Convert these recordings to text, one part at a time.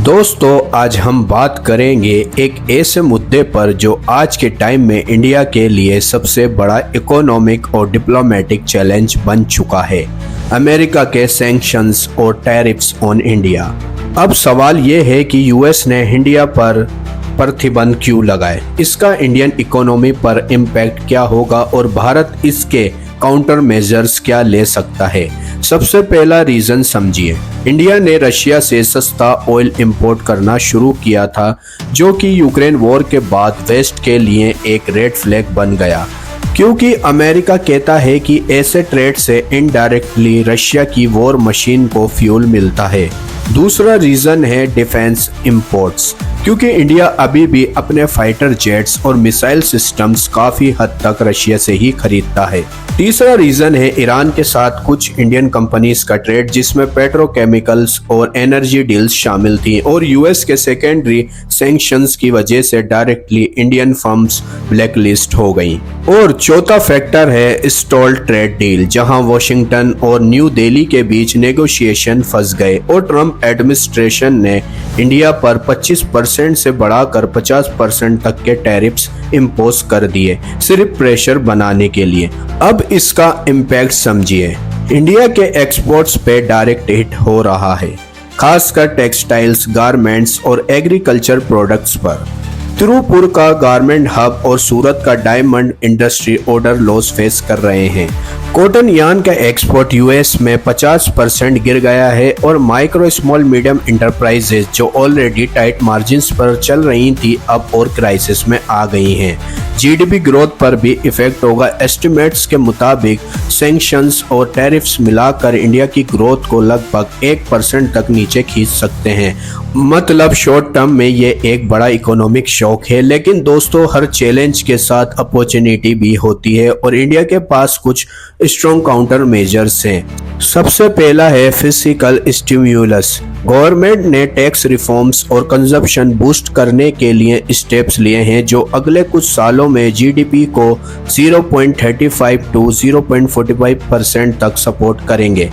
दोस्तों, आज हम बात करेंगे एक ऐसे मुद्दे पर जो आज के टाइम में इंडिया के लिए सबसे बड़ा इकोनॉमिक और डिप्लोमेटिक चैलेंज बन चुका है। अमेरिका के सैंक्शंस और टैरिफ्स ऑन इंडिया। अब सवाल ये है कि यूएस ने इंडिया पर प्रतिबंध क्यों लगाए, इसका इंडियन इकोनॉमी पर इम्पैक्ट क्या होगा और भारत इसके काउंटर मेजर्स क्या ले सकता है। सबसे पहला रीजन समझिए, इंडिया ने रशिया से सस्ता ऑयल इंपोर्ट करना शुरू किया था, जो कि यूक्रेन वॉर के बाद वेस्ट के लिए एक रेड फ्लैग बन गया, क्योंकि अमेरिका कहता है कि ऐसे ट्रेड से इनडायरेक्टली रशिया की वॉर मशीन को फ्यूल मिलता है। दूसरा रीजन है डिफेंस इंपोर्ट्स, क्योंकि इंडिया अभी भी अपने फाइटर जेट्स और मिसाइल सिस्टम्स काफी हद तक रशिया से ही खरीदता है। तीसरा रीजन है ईरान के साथ कुछ इंडियन कंपनीज का ट्रेड, जिसमें पेट्रोकेमिकल्स और एनर्जी डील्स शामिल थी और यूएस के सेकेंडरी सैंक्शंस की वजह से डायरेक्टली इंडियन फर्म्स ब्लैकलिस्ट हो गई। और चौथा फैक्टर है स्टॉल्ड ट्रेड डील, जहां वॉशिंगटन और न्यू दिल्ली के बीच नेगोशिएशन फंस गए और ट्रंप एडमिनिस्ट्रेशन ने इंडिया पर 25% से बढ़ाकर 50% तक के टैरिफ्स इम्पोज कर दिए, सिर्फ प्रेशर बनाने के लिए। अब इसका इम्पैक्ट समझिए, इंडिया के एक्सपोर्ट्स पे डायरेक्ट हिट हो रहा है, खासकर टेक्सटाइल्स, गारमेंट्स और एग्रीकल्चर प्रोडक्ट्स पर। तिरुपुर का गारमेंट हब और सूरत का diamond industry order loss face कर रहे हैं। कॉटन यार्न का एक्सपोर्ट यूएस में 50% गिर गया है और माइक्रो स्मॉल मीडियम इंटरप्राइजेज जो ऑलरेडी टाइट मार्जिन्स पर चल रही थी, अब और क्राइसिस में आ गई हैं। जीडीपी ग्रोथ पर भी इफेक्ट होगा। एस्टिमेट्स के मुताबिक सैंक्शंस और टैरिफ्स मिलाकर इंडिया की ग्रोथ को लगभग 1% तक नीचे खींच सकते हैं। मतलब शॉर्ट टर्म में ये एक बड़ा इकोनॉमिक शॉक है, लेकिन दोस्तों हर चैलेंज के साथ अपॉर्चुनिटी भी होती है और इंडिया के पास कुछ स्ट्रॉन्ग काउंटर मेजर्स हैं। सबसे पहला है फिजिकल स्टिम्युलस। गवर्नमेंट ने टैक्स रिफॉर्म्स और कंजप्शन बूस्ट करने के लिए स्टेप्स लिए हैं, जो अगले कुछ सालों में जीडीपी को 0.35 टू 0.45% तक सपोर्ट करेंगे।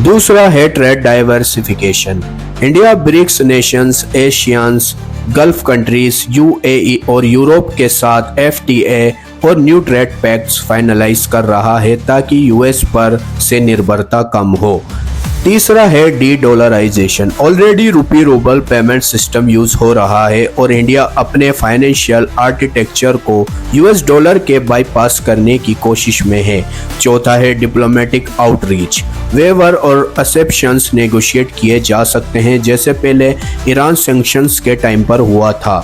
दूसरा है trade diversification. India BRICS nations, Asians, gulf countries, UAE और यूरोप के साथ एफटीए और न्यू ट्रेड पैक्ट्स फाइनलाइज कर रहा है, ताकि यूएस पर से निर्भरता कम हो। तीसरा है डी डॉलराइजेशन। ऑलरेडी रुपी रूबल पेमेंट सिस्टम यूज हो रहा है और इंडिया अपने फाइनेंशियल आर्किटेक्चर को यूएस डॉलर के बाईपास करने की कोशिश में है। चौथा है डिप्लोमेटिक आउटरीच। वेवर और एक्सेप्शंस नेगोशिएट किए जा सकते हैं, जैसे पहले ईरान सैंक्शंस के टाइम पर हुआ था।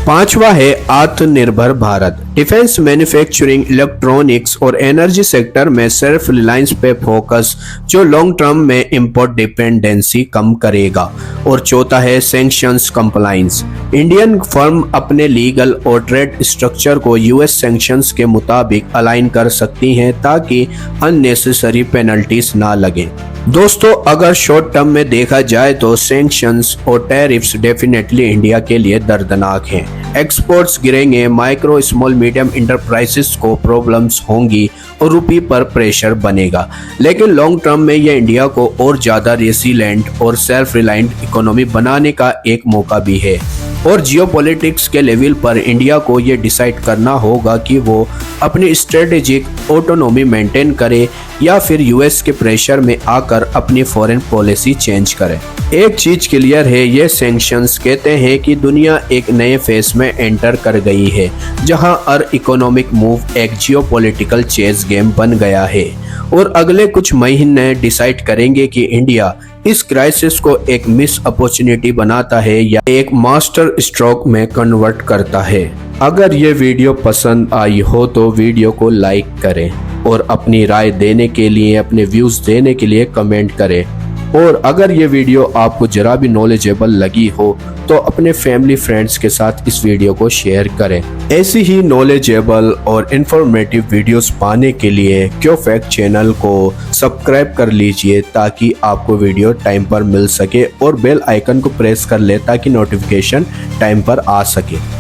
पांचवा है आत्मनिर्भर भारत। डिफेंस, मैन्युफैक्चरिंग, इलेक्ट्रॉनिक्स और एनर्जी सेक्टर में सेल्फ रिलायंस पे फोकस, जो लॉन्ग टर्म में इंपोर्ट डिपेंडेंसी कम करेगा। और चौथा है सैंक्शंस कंप्लायंस। इंडियन फर्म अपने लीगल और ट्रेड स्ट्रक्चर को यूएस सैंक्शंस के मुताबिक अलाइन कर सकती हैं, ताकि अननेसेसरी पेनल्टीज ना लगे। दोस्तों, अगर शॉर्ट टर्म में देखा जाए तो सैंक्शंस और टैरिफ्स डेफिनेटली इंडिया के लिए दर्दनाक हैं। एक्सपोर्ट्स गिरेंगे, माइक्रो स्मॉल मीडियम इंटरप्राइजेस को प्रॉब्लम्स होंगी और रुपये पर प्रेशर बनेगा, लेकिन लॉन्ग टर्म में यह इंडिया को और ज़्यादा रेसिलेंट और सेल्फ रिलायंट इकोनॉमी बनाने का एक मौका भी है। और जियोपॉलिटिक्स के लेवल पर इंडिया को ये डिसाइड करना होगा कि वो अपनी स्ट्रेटेजिक ऑटोनॉमी मेंटेन करे या फिर यूएस के प्रेशर में आकर अपनी फॉरेन पॉलिसी चेंज करे। एक चीज क्लियर है, ये सैंक्शंस कहते हैं कि दुनिया एक नए फेज में एंटर कर गई है, जहां हर इकोनॉमिक मूव एक जियोपॉलिटिकल चेस गेम बन गया है और अगले कुछ महीने डिसाइड करेंगे कि इंडिया इस क्राइसिस को एक मिस अपॉर्चुनिटी बनाता है या एक मास्टर स्ट्रोक में कन्वर्ट करता है। अगर ये वीडियो पसंद आई हो तो वीडियो को लाइक करें और अपनी राय देने के लिए, अपने व्यूज देने के लिए कमेंट करें। और अगर ये वीडियो आपको जरा भी नॉलेजेबल लगी हो तो अपने फैमिली फ्रेंड्स के साथ इस वीडियो को शेयर करें। ऐसी ही नॉलेजेबल और इंफॉर्मेटिव वीडियोस पाने के लिए क्यों फैक्ट चैनल को सब्सक्राइब कर लीजिए, ताकि आपको वीडियो टाइम पर मिल सके और बेल आइकन को प्रेस कर ले ताकि नोटिफिकेशन टाइम पर आ सके।